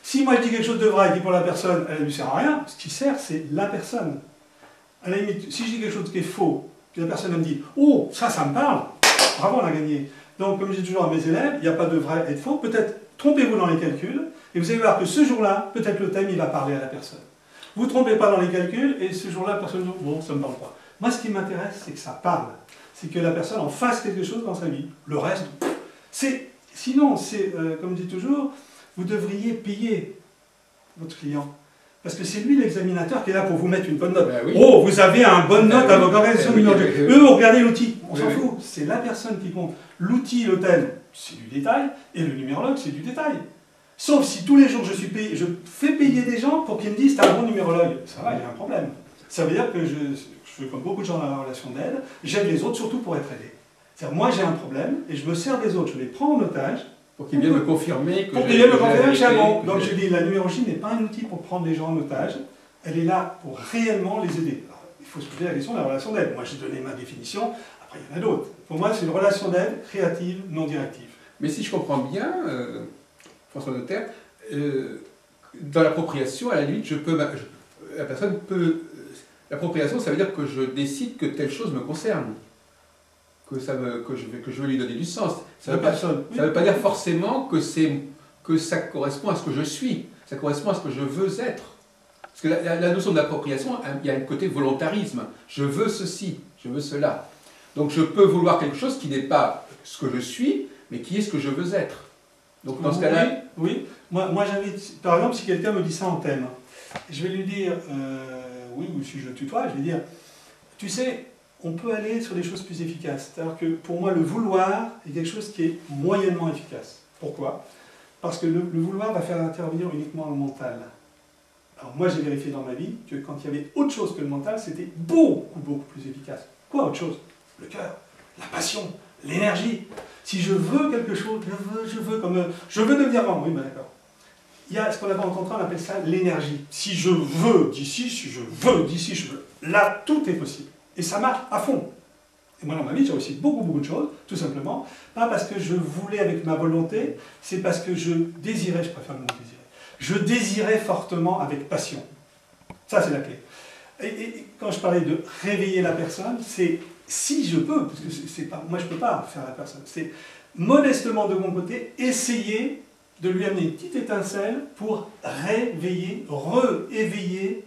Si moi je dis quelque chose de vrai et qui pour la personne, elle ne lui sert à rien, ce qui sert c'est la personne. À la limite, si je dis quelque chose qui est faux, que la personne elle me dit « Oh, ça me parle !» Bravo, on a gagné. Donc, comme je dis toujours à mes élèves, il n'y a pas de vrai et de faux. Peut-être trompez-vous dans les calculs, et vous allez voir que ce jour-là, peut-être le thème, il va parler à la personne. Vous ne trompez pas dans les calculs, et ce jour-là, la personne dit « Bon, ça ne me parle pas. » Moi, ce qui m'intéresse, c'est que ça parle. C'est que la personne en fasse quelque chose dans sa vie. Le reste, c'est... Sinon, c'est, comme je dis toujours, vous devriez payer votre client. Parce que c'est lui l'examinateur qui est là pour vous mettre une bonne note. Ben oui. Oh, vous avez une bonne note à votre organisation minoritaire. Eux, vous regardez l'outil. On s'en fout. C'est la personne qui compte. L'outil, le thème, c'est du détail. Et le numérologue, c'est du détail. Sauf si tous les jours je fais payer des gens pour qu'ils me disent t'as un bon numérologue. Ça va, il y a un problème. Ça veut dire que je fais comme beaucoup de gens dans la relation d'aide, j'aide les autres surtout pour être aidé. C'est-à-dire, moi j'ai un problème et je me sers des autres. Je les prends en otage. Pour qu'ils viennent me confirmer que c'est bon. Donc je dis, la numérologie n'est pas un outil pour prendre les gens en otage, elle est là pour réellement les aider. Alors, il faut se poser la question de la relation d'aide. Moi j'ai donné ma définition, après il y en a d'autres. Pour moi c'est une relation d'aide créative, non directive. Mais si je comprends bien, François Notaire, dans l'appropriation, à la limite, la personne peut... L'appropriation, ça veut dire que je décide que telle chose me concerne. Que je veux lui donner du sens. Ça ne veut pas dire forcément que ça correspond à ce que je suis. Ça correspond à ce que je veux être. Parce que la notion d'appropriation, il y a un côté volontarisme. Je veux ceci, je veux cela. Donc je peux vouloir quelque chose qui n'est pas ce que je suis, mais qui est ce que je veux être. Donc dans ce cas-là... Oui, moi j'invite... Par exemple, si quelqu'un me dit ça en thème, je vais lui dire... oui, ou si je le tutoie, je vais dire... Tu sais... on peut aller sur des choses plus efficaces. C'est-à-dire que pour moi, le vouloir est quelque chose qui est moyennement efficace. Pourquoi? Parce que le vouloir va faire intervenir uniquement le mental. Alors moi, j'ai vérifié dans ma vie que quand il y avait autre chose que le mental, c'était beaucoup plus efficace. Quoi autre chose? Le cœur, la passion, l'énergie. Si je veux quelque chose, je veux devenir grand. Oui, ben d'accord. Il y a ce qu'on appelle en contrat, on appelle ça l'énergie. Si je veux d'ici, si je veux d'ici, je veux. Là, tout est possible. Et ça marche à fond. Et moi, dans ma vie, j'ai réussi beaucoup de choses, tout simplement. Pas parce que je voulais avec ma volonté, c'est parce que je désirais, je préfère le mot désirer, je désirais fortement avec passion. Ça, c'est la clé. Et quand je parlais de réveiller la personne, c'est si je peux, parce que c'est pas, moi, je ne peux pas faire la personne, c'est modestement de mon côté, essayer de lui amener une petite étincelle pour réveiller, rééveiller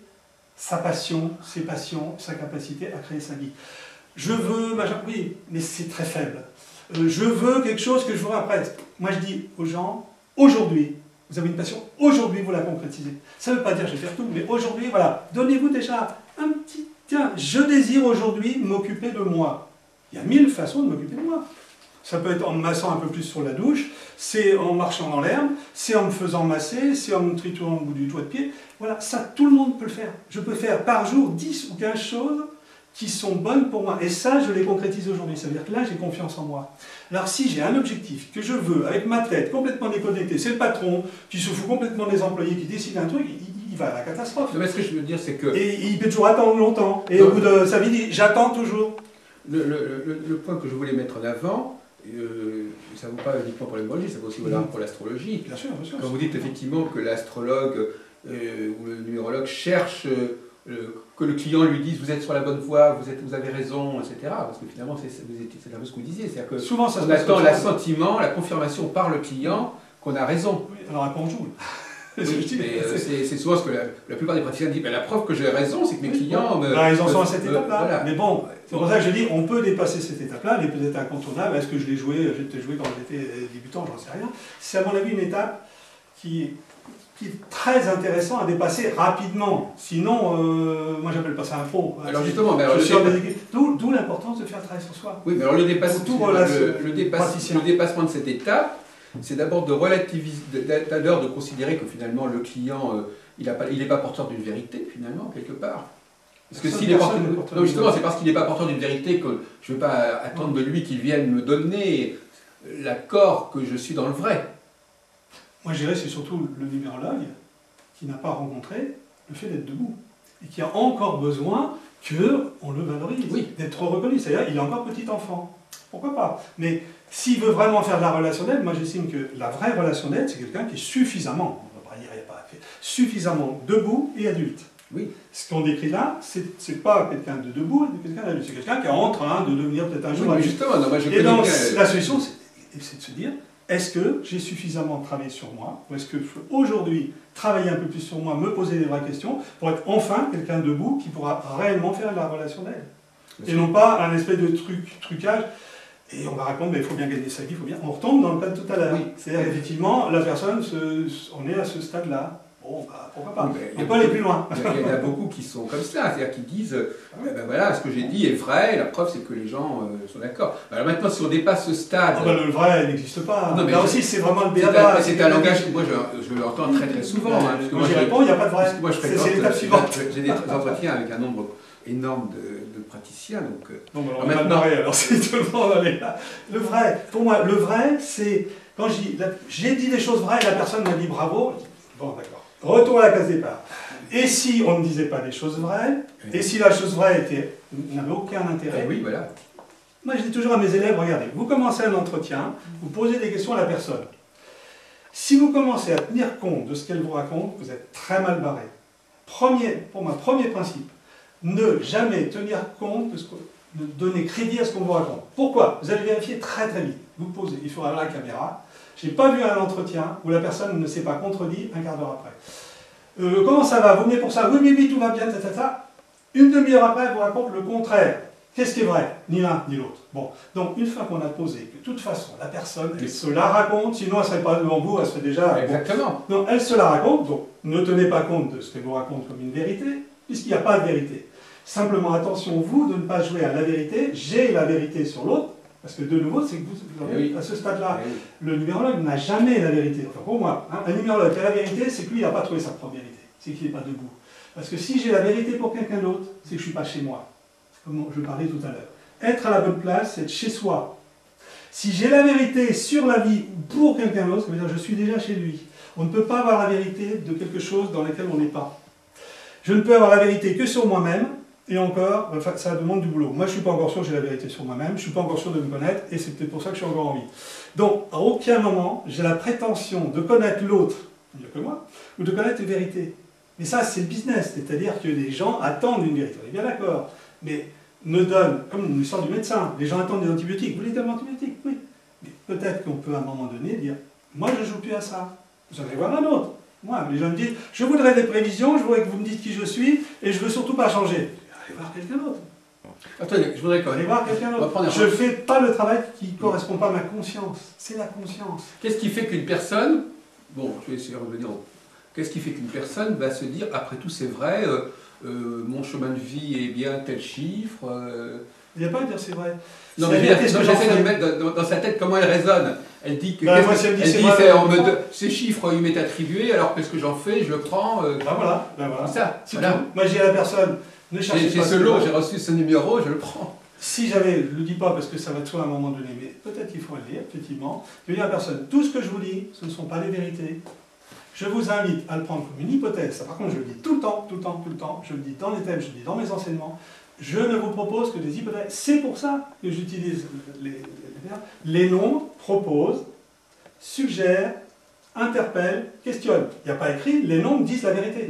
sa passion, ses passions, sa capacité à créer sa vie. Je veux, oui, mais c'est très faible. Je veux quelque chose que je ferai après. Moi, je dis aux gens, aujourd'hui, vous avez une passion, aujourd'hui, vous la concrétisez. Ça ne veut pas dire je vais faire tout, mais aujourd'hui, voilà, donnez-vous déjà un petit, tiens, je désire aujourd'hui m'occuper de moi. Il y a 1000 façons de m'occuper de moi. Ça peut être en me massant un peu plus sur la douche, c'est en marchant dans l'herbe, c'est en me faisant masser, c'est en me triturant le bout du doigt de pied. Voilà, ça, tout le monde peut le faire. Je peux faire par jour 10 ou 15 choses qui sont bonnes pour moi. Et ça, je les concrétise aujourd'hui. Ça veut dire que là, j'ai confiance en moi. Alors si j'ai un objectif que je veux, avec ma tête complètement déconnectée, c'est le patron qui se fout complètement des employés, qui décide un truc, il va à la catastrophe. Mais ce que je veux dire, c'est que... Et il peut toujours attendre longtemps. Et au bout de sa vie, il dit, j'attends toujours. Le point que je voulais mettre en avant, ça ne vaut pas uniquement pour l'hémorragie, ça vaut aussi pour l'astrologie. Bien sûr, bien sûr. Quand vous dites effectivement que l'astrologue ou le numérologue cherche que le client lui dise vous êtes sur la bonne voie, vous avez raison, etc. Parce que finalement, c'est un peu ce que vous disiez. C'est-à-dire que souvent, on attend l'assentiment, la confirmation par le client qu'on a raison. Oui, alors après on joue. Oui, c'est souvent ce que la plupart des praticiens disent. La preuve que j'ai raison, c'est que mes clients... ils en sont à cette étape-là. Voilà. Mais bon, c'est pour ça que je dis, on peut dépasser cette étape-là, elle est peut-être incontournable. Est-ce que je l'ai joué, j'ai peut-être joué quand j'étais débutant, j'en sais rien. C'est à mon avis une étape qui est très intéressant à dépasser rapidement. Sinon, moi j'appelle pas ça un faux. Alors justement, d'où l'importance de faire le travail sur soi. Oui, mais alors le dépassement de cette étape, c'est d'abord de relativiser, d'abord de considérer que finalement le client, il n'est pas porteur d'une vérité, finalement, quelque part. Parce que s'il est porteur, non, justement, c'est parce qu'il n'est pas porteur d'une vérité que je ne veux pas attendre de lui qu'il vienne me donner l'accord que je suis dans le vrai. Moi, je dirais c'est surtout le numérologue qui n'a pas rencontré le fait d'être debout et qui a encore besoin qu'on le valorise, oui, d'être reconnu. C'est-à-dire il est encore petit enfant. Pourquoi pas? Mais s'il veut vraiment faire de la relationnelle, moi j'estime que la vraie relationnelle, c'est quelqu'un qui est suffisamment, on ne va pas dire il n'y a pas fait, suffisamment debout et adulte. Oui. Ce qu'on décrit là, c'est pas quelqu'un de debout, c'est quelqu'un d'adulte. C'est quelqu'un qui est en train de devenir peut-être un jour adulte. Justement, non, moi je et donc la solution, c'est de se dire, est-ce que j'ai suffisamment travaillé sur moi, ou est-ce que je peux aujourd'hui travailler un peu plus sur moi, me poser des vraies questions, pour être enfin quelqu'un debout qui pourra réellement faire de la relationnelle. Et non pas un espèce de trucage, et on va répondre, mais il faut bien gagner sa vie, il faut bien... On retombe dans le cas de tout à l'heure. Oui. C'est-à-dire, effectivement, la personne, on est à ce stade-là. Bon, bah, pourquoi pas? On peut aller plus loin. Il y en a beaucoup qui sont comme ça, c'est-à-dire qui disent ben voilà, ce que j'ai dit est vrai, et la preuve c'est que les gens sont d'accord. Alors maintenant, si on dépasse ce stade. Le vrai n'existe pas. Non, mais là aussi, c'est vraiment le béaba. C'est un langage, moi je l'entends très très souvent. Parce que moi j'y réponds, il n'y a pas de vrai. C'est l'étape suivante. J'ai des entretiens avec un nombre énorme de praticiens. Donc, non, mais on va marrer, alors si tout le monde allait là. Le vrai, pour moi, le vrai, c'est quand j'ai dit des choses vraies et la personne m'a dit bravo, bon, d'accord. Retour à la case départ. Et si on ne disait pas des choses vraies, et si la chose vraie n'avait aucun intérêt, oui, voilà. Moi je dis toujours à mes élèves, regardez, vous commencez un entretien, vous posez des questions à la personne. Si vous commencez à tenir compte de ce qu'elle vous raconte, vous êtes très mal barré. Pour moi, premier principe, ne jamais tenir compte de donner crédit à ce qu'on vous raconte. Pourquoi? Vous allez vérifier très très vite. Vous posez, il faudra la caméra. Je n'ai pas vu un entretien où la personne ne s'est pas contredit un quart d'heure après. Comment ça va? Vous venez pour ça? Oui, tout va bien, tata. Une demi-heure après, elle vous raconte le contraire. Qu'est-ce qui est vrai? Ni l'un ni l'autre. Bon, donc une fois qu'on a posé que de toute façon, la personne, elle se la raconte, sinon elle ne serait pas devant vous, elle serait déjà... Exactement. Bon. Donc elle se la raconte, donc ne tenez pas compte de ce qu'elle vous raconte comme une vérité, puisqu'il n'y a pas de vérité. Simplement, attention, vous, de ne pas jouer à la vérité, j'ai la vérité sur l'autre, parce que de nouveau, c'est que vous à ce stade-là, le numérologue n'a jamais la vérité. Enfin, pour moi, un numérologue qui a la vérité, c'est que lui, il n'a pas trouvé sa propre vérité. C'est qu'il n'est pas debout. Parce que si j'ai la vérité pour quelqu'un d'autre, c'est que je ne suis pas chez moi. Comme je parlais tout à l'heure. Être à la bonne place, c'est être chez soi. Si j'ai la vérité sur la vie pour quelqu'un d'autre, ça veut dire que je suis déjà chez lui. On ne peut pas avoir la vérité de quelque chose dans lequel on n'est pas. Je ne peux avoir la vérité que sur moi-même, et encore, enfin, ça demande du boulot. Moi, je ne suis pas encore sûr que j'ai la vérité sur moi-même, je ne suis pas encore sûr de me connaître, et c'est peut-être pour ça que je suis encore en vie. Donc, à aucun moment, j'ai la prétention de connaître l'autre, mieux que moi, ou de connaître les vérités. Mais ça, c'est le business, c'est-à-dire que les gens attendent une vérité. On est bien d'accord. Mais ne donne, comme l'histoire du médecin, les gens attendent des antibiotiques. Vous voulez des antibiotiques? Oui. Mais peut-être qu'on peut à un moment donné dire, moi, je ne joue plus à ça. Vous allez voir un autre. Moi, les gens me disent, je voudrais des prévisions, je voudrais que vous me dites qui je suis, et je ne veux surtout pas changer. Allez voir quelqu'un d'autre. Attendez, je voudrais quand même... Allez voir quelqu'un d'autre. Je ne fais pas le travail qui ne correspond pas à ma conscience. C'est la conscience. Qu'est-ce qui fait qu'une personne... Bon, je vais essayer de revenir... Qu'est-ce qui fait qu'une personne va se dire, après tout, c'est vrai, mon chemin de vie est bien tel chiffre... Il n'y a pas à dire c'est vrai. Non, mais j'essaie de me mettre dans sa tête comment elle résonne. Elle dit que ces chiffres, il m'est attribué, alors qu'est-ce que j'en fais? Je le prends. Voilà. C'est ça. Voilà. Moi, j'ai la personne. Ne cherchez pas. J'ai ce lot, j'ai reçu ce numéro, je le prends. Si j'avais, je ne le dis pas parce que ça va de soi à un moment donné, mais peut-être qu'il faut le dire, effectivement. Je vais dire à la personne, tout ce que je vous dis, ce ne sont pas les vérités. Je vous invite à le prendre comme une hypothèse. Ça, par contre, je le dis tout le temps. Je le dis dans les thèmes, je le dis dans mes enseignements. Je ne vous propose que des hypothèses. C'est pour ça que j'utilise les nombres, propose, suggère, interpelle, questionne. Il n'y a pas écrit, les nombres disent la vérité.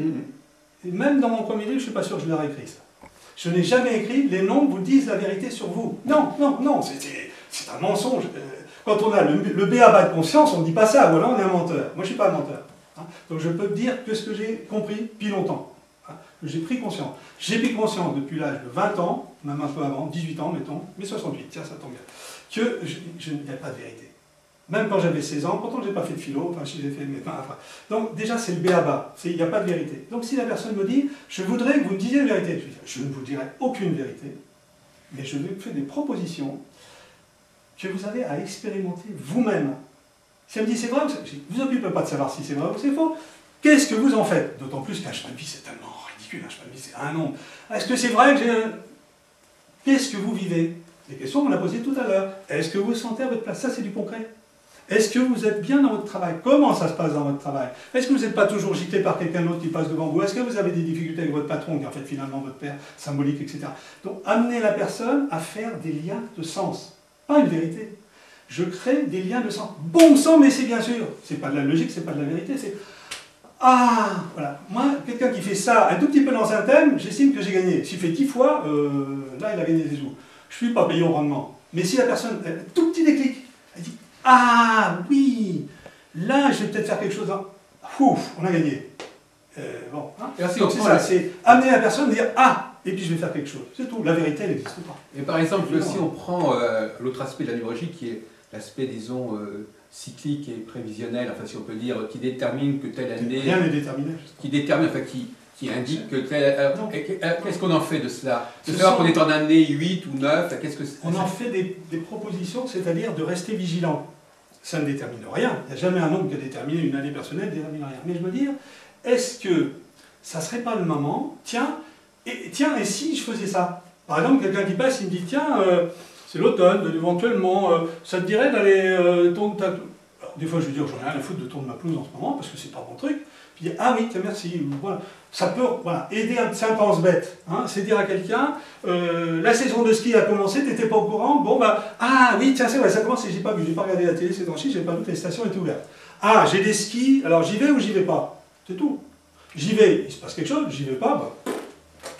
Et même dans mon premier livre, je ne suis pas sûr que je l'aurais écrit ça. Je n'ai jamais écrit, les nombres vous disent la vérité sur vous. Non, c'est un mensonge. Quand on a le b.a.-ba de conscience, on ne dit pas ça, voilà, on est un menteur. Moi, je ne suis pas un menteur. Donc je peux dire que ce que j'ai compris depuis longtemps. Que j'ai pris conscience. J'ai pris conscience depuis l'âge de 20 ans, même un peu avant, 18 ans, mettons, mais 68, tiens, ça tombe bien, qu'il n'y a pas de vérité. Même quand j'avais 16 ans, pourtant je n'ai pas fait de philo, enfin j'ai fait mes enfin. Donc déjà c'est le b.a.-ba, il n'y a pas de vérité. Donc si la personne me dit, je voudrais que vous me disiez la vérité, je ne vous dirai aucune vérité, mais je vais vous faire des propositions que vous avez à expérimenter vous-même. Si elle me dit c'est vrai, vous ne vous occupez pas de savoir si c'est vrai ou c'est faux, qu'est-ce que vous en faites? D'autant plus qu'un chemin de vie c'est tellement ridicule, un chemin de vie c'est un nombre. Est-ce que c'est vrai que j'ai un... Qu'est-ce que vous vivez? Les questions qu'on a posées tout à l'heure. Est-ce que vous vous sentez à votre place? Ça c'est du concret. Est-ce que vous êtes bien dans votre travail? Comment ça se passe dans votre travail? Est-ce que vous n'êtes pas toujours giclé par quelqu'un d'autre qui passe devant vous? Est-ce que vous avez des difficultés avec votre patron, qui est en fait finalement votre père symbolique, etc. Donc amener la personne à faire des liens de sens, pas une vérité. Je crée des liens de sens. Bon sang, mais c'est bien sûr. C'est pas de la logique, c'est pas de la vérité, c'est... Ah, voilà. Moi, quelqu'un qui fait ça un tout petit peu dans un thème, j'estime que j'ai gagné. S'il fait 10 fois, là, il a gagné des sous. Je ne suis pas payé au rendement. Mais si la personne, un tout petit déclic, elle dit « Ah, oui, là, je vais peut-être faire quelque chose. Ouf, on a gagné. » Bon, hein. Donc c'est ça, c'est amener la personne à dire « Ah, et puis je vais faire quelque chose. » C'est tout. La vérité, elle n'existe pas. Et par exemple, si on prend l'autre aspect de la numérologie, qui est l'aspect, disons, cyclique et prévisionnel, enfin si on peut dire, qui détermine que telle année... Rien n'est déterminé. Qui détermine, enfin qui indique que telle... Qu'est-ce qu'on en fait de cela? De savoir qu'on est en année 8 ou 9, qu'est-ce que c'est? On en fait des propositions, c'est-à-dire de rester vigilant. Ça ne détermine rien. Il n'y a jamais un nombre qui a déterminé une année personnelle, ne détermine rien. Mais je veux dire, est-ce que ça ne serait pas le moment, tiens, et si je faisais ça? Par exemple, quelqu'un qui passe, il me dit, tiens, c'est l'automne, éventuellement, ça te dirait d'aller tourner ta... Alors, des fois, je vais dire, j'en ai rien à foutre de tourner ma pelouse en ce moment, parce que c'est pas mon truc. Puis, ah oui, merci. Voilà. Ça peut aider un petit pense bête. Hein, c'est dire à quelqu'un, la saison de ski a commencé, tu n'étais pas au courant, bon bah, ah oui, tiens, c'est vrai, ça commence et j'ai pas vu, j'ai pas regardé la télé ces temps-ci, j'ai pas vu que les stations étaient ouvertes. Ah, j'ai des skis, alors j'y vais ou j'y vais pas? C'est tout. J'y vais, il se passe quelque chose, j'y vais pas, bah.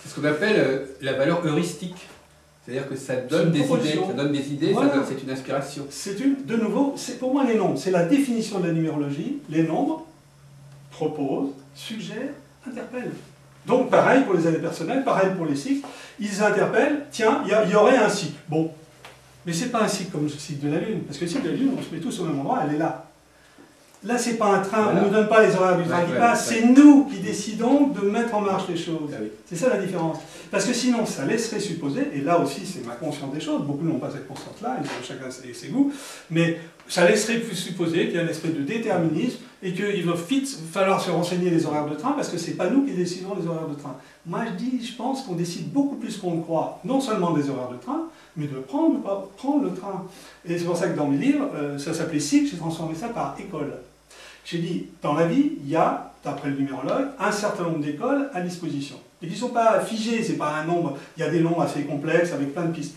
C'est ce qu'on appelle la valeur heuristique. C'est-à-dire que ça donne des idées, voilà. C'est une inspiration. De nouveau, c'est pour moi les nombres, c'est la définition de la numérologie, les nombres proposent, suggèrent, interpellent. Donc pareil pour les années personnelles, pareil pour les cycles, ils interpellent, tiens, il y aurait un cycle. Bon, mais c'est pas un cycle comme le cycle de la Lune, parce que le cycle de la Lune, on se met tous au même endroit, elle est là. Là, c'est pas un train, voilà. On ne nous donne pas les horaires du train qui passe, c'est nous qui décidons de mettre en marche les choses. Ah oui. C'est ça la différence. Parce que sinon, ça laisserait supposer, et là aussi c'est ma conscience des choses, beaucoup n'ont pas cette conscience-là, chacun ses goûts, mais ça laisserait supposer qu'il y a un espèce de déterminisme et qu'il va falloir se renseigner les horaires de train parce que c'est pas nous qui décidons les horaires de train. Moi je pense qu'on décide beaucoup plus qu'on ne croit, non seulement des horaires de train, mais de prendre ou pas prendre le train. Et c'est pour ça que dans mes livres, ça s'appelait cycle, j'ai transformé ça par école. J'ai dit, dans la vie, il y a, d'après le numérologue, un certain nombre d'écoles à disposition. Et qui ne sont pas figées, c'est pas un nombre, il y a des nombres assez complexes avec plein de pistes.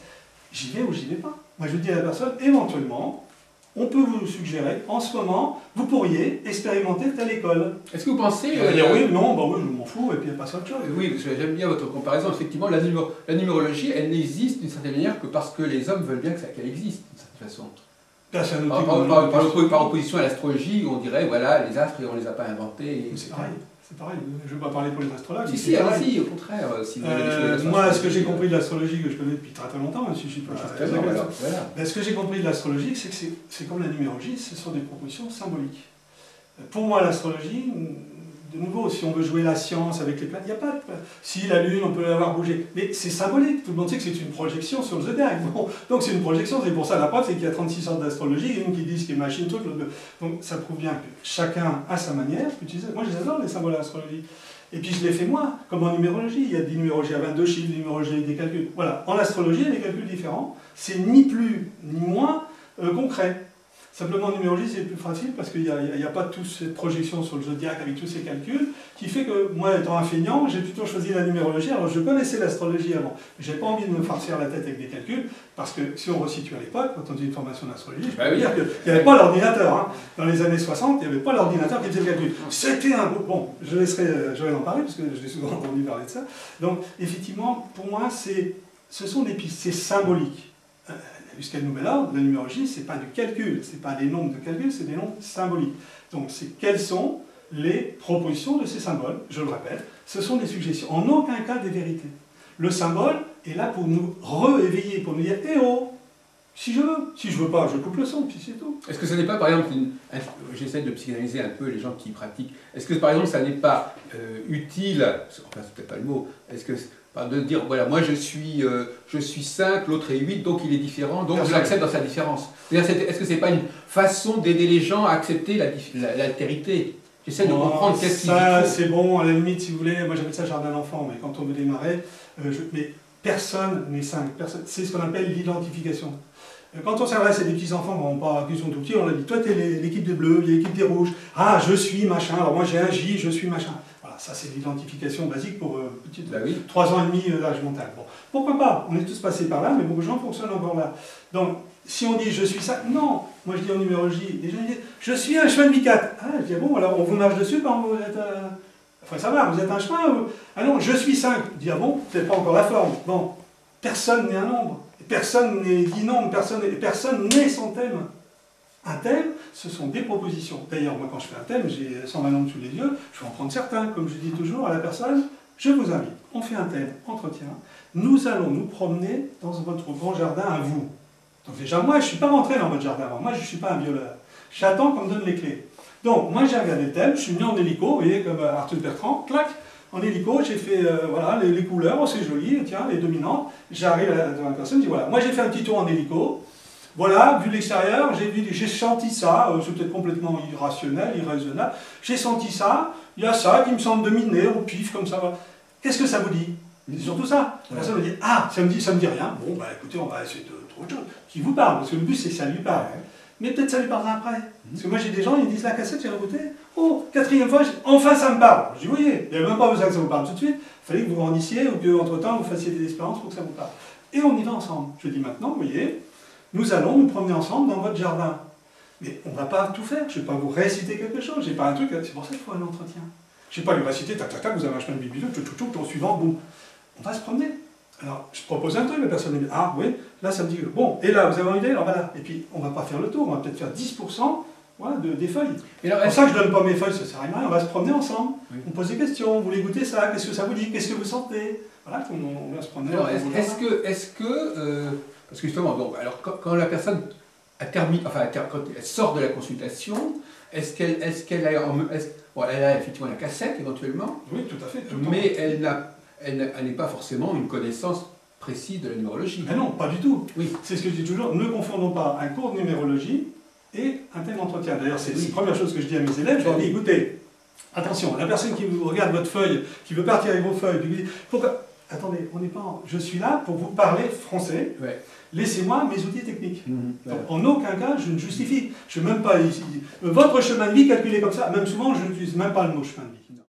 J'y vais ou j'y vais pas. Moi je dis à la personne, éventuellement, on peut vous suggérer, en ce moment, vous pourriez expérimenter telle école. Est-ce que vous pensez... oui, non, bah oui, je m'en fous, et puis il passe autre chose. Oui, parce que j'aime bien votre comparaison. Effectivement, la numérologie, elle n'existe d'une certaine manière que parce que les hommes veulent bien qu'elle existe, d'une certaine façon. Par opposition à l'astrologie, on dirait, voilà, les astres, on ne les a pas inventés. C'est pareil. C'est pareil, je ne veux pas parler pour les astrologues. Si, au contraire. Si moi, ce que j'ai compris de l'astrologie, que je connais depuis très longtemps, même si je ne suis pas... Ce que j'ai compris de l'astrologie, c'est que c'est comme la numérologie, ce sont des propositions symboliques. Pour moi, l'astrologie, de nouveau, si on veut jouer la science avec les planètes, il n'y a pas de... Si la Lune, on peut l'avoir bougé. Mais c'est symbolique, tout le monde sait que c'est une projection sur le zodiaque. Bon, donc c'est une projection, c'est pour ça la preuve, c'est qu'il y a 36 sortes d'astrologie, une qui dit ce qui est machine, truc, l'autre... Donc ça prouve bien que chacun, à sa manière, utilise... Moi, j'adore les symboles d'astrologie. Et puis je l'ai fait moi, comme en numérologie. Il y a des numérologies à 22 chiffres, des numérologies avec des calculs. Voilà, en astrologie, il y a des calculs différents. C'est ni plus ni moins concret. Simplement, en numérologie, c'est plus facile parce qu'il n'y a pas toute cette projection sur le zodiaque avec tous ces calculs, qui fait que, moi, étant un feignant, j'ai plutôt choisi la numérologie. Alors, je connaissais l'astrologie avant, mais je n'avais pas envie de me farcir la tête avec des calculs, parce que si on resitue à l'époque, quand on dit une formation d'astrologie, je peux dire qu'il n'y avait pas l'ordinateur. Hein. Dans les années 60, il n'y avait pas l'ordinateur qui faisait le calcul. C'était un groupe... Bon, je vais en parler, parce que je l'ai souvent entendu parler de ça. Donc, effectivement, pour moi, ce sont des pistes, c'est symbolique. Jusqu'à nouvel ordre, la numérologie, ce n'est pas du calcul, ce n'est pas des nombres de calcul, c'est des nombres symboliques. Donc, c'est quelles sont les propositions de ces symboles? Je le répète, ce sont des suggestions, en aucun cas des vérités. Le symbole est là pour nous réveiller, pour nous dire « Eh oh, Si je veux. Si je veux pas, je coupe le son, puis c'est tout. Est-ce que ce n'est pas, par exemple, j'essaie de psychanalyser un peu les gens qui pratiquent, est-ce que, par exemple, ça n'est pas utile, enfin, c'est peut-être pas le mot, est-ce que, de dire, voilà, moi je suis 5, l'autre est 8, donc il est différent, donc je l'accepte dans sa différence. Est-ce que c'est pas une façon d'aider les gens à accepter l'altérité? J'essaie de comprendre qu'est-ce qui... Ça, c'est bon, à la limite, si vous voulez, moi j'appelle ça jardin d'enfant, mais quand on veut démarrer, mais personne n'est 5, c'est ce qu'on appelle l'identification. Quand on s'adresse à des petits-enfants qui sont tout petits, on leur dit, toi t'es l'équipe des bleus, l'équipe des rouges, ah je suis machin, alors moi j'ai un J, je suis machin. Voilà, ça c'est l'identification basique pour 3 ans et demi d'âge mental. Bon, pourquoi pas, on est tous passés par là, mais beaucoup de gens fonctionnent encore là. Donc, si on dit je suis ça, non, moi je dis en numérologie, les gens disent je suis un chemin de bicate. Ah, je dis bon, alors on vous marche dessus, par exemple, vous êtes enfin ça va, vous êtes un chemin ou... Ah non, je suis 5. Je dis ah bon, peut-être pas encore la forme. Bon, personne n'est un nombre. Personne n'est dit nombre, personne n'est son thème. Un thème, ce sont des propositions. D'ailleurs, moi quand je fais un thème, j'ai 120 nombres sous les yeux, je vais en prendre certains, comme je dis toujours à la personne, je vous invite, on fait un thème, entretien, nous allons nous promener dans votre grand jardin à vous. Donc déjà, moi je ne suis pas rentré dans votre jardin avant, moi je ne suis pas un violeur. J'attends qu'on me donne les clés. Donc moi j'ai regardé le thème, je suis venu en hélico, vous voyez, comme Arthur Bertrand, clac, en hélico, j'ai fait voilà, les couleurs, oh, c'est joli, tiens, les dominantes. J'arrive devant la personne, je dis voilà, moi j'ai fait un petit tour en hélico, voilà, vu l'extérieur, j'ai senti ça, c'est peut-être complètement irrationnel, irraisonnable, j'ai senti ça, il y a ça qui me semble dominer au pif, comme ça. Voilà. Qu'est-ce que ça vous dit? C'est surtout ça. La personne me dit ah, ça me dit rien, bon, bah écoutez, on va essayer de trouver autre chose qui vous parle, parce que le but c'est que ça lui parle. Mais peut-être ça lui parlera après. Parce que moi j'ai des gens, ils me disent la cassette, j'ai écouté. Oh, 4e fois, enfin ça me parle. Je dis, vous voyez, il n'y avait même pas besoin que ça vous parle tout de suite. Il fallait que vous rendissiez ou qu'entre-temps vous fassiez des expériences pour que ça vous parle. Et on y va ensemble. Je dis maintenant, vous voyez, nous allons nous promener ensemble dans votre jardin. Mais on ne va pas tout faire. Je ne vais pas vous réciter quelque chose. Je n'ai pas un truc. C'est pour ça qu'il faut un entretien. Je ne vais pas lui réciter, tac, tac, tac, vous avez un chemin de bibliothèque, tout, au suivant, boum. On va se promener. Alors, je propose un truc, la personne dit, ah oui, là ça me dit, bon, et là, vous avez une idée, alors voilà. Et puis, on ne va pas faire le tour, on va peut-être faire 10% voilà, des feuilles. C'est pour ça que je ne donne pas mes feuilles, ça ne sert à rien, on va se promener ensemble, on pose des questions, vous voulez goûter ça, qu'est-ce que ça vous dit, qu'est-ce que vous sentez. Voilà, on va se promener. Est-ce que parce que justement, donc, alors, quand la personne a terminé, enfin, quand elle sort de la consultation, est-ce qu'elle a effectivement la cassette éventuellement? Oui, tout à fait. Mais elle n'est pas forcément une connaissance précise de la numérologie. Ah non, pas du tout. Oui. C'est ce que je dis toujours, ne confondons pas un cours de numérologie et un thème d'entretien. D'ailleurs, c'est la première chose que je dis à mes élèves, je leur dis, écoutez, attention, la personne qui vous regarde votre feuille, qui veut partir avec vos feuilles, puis pourquoi... Attendez, on n'est pas je suis là pour vous parler français. Ouais. Laissez-moi mes outils techniques. Donc, en aucun cas, je ne justifie. Je ne suis même pas ici. Votre chemin de vie calculé comme ça, même souvent, je n'utilise même pas le mot chemin de vie.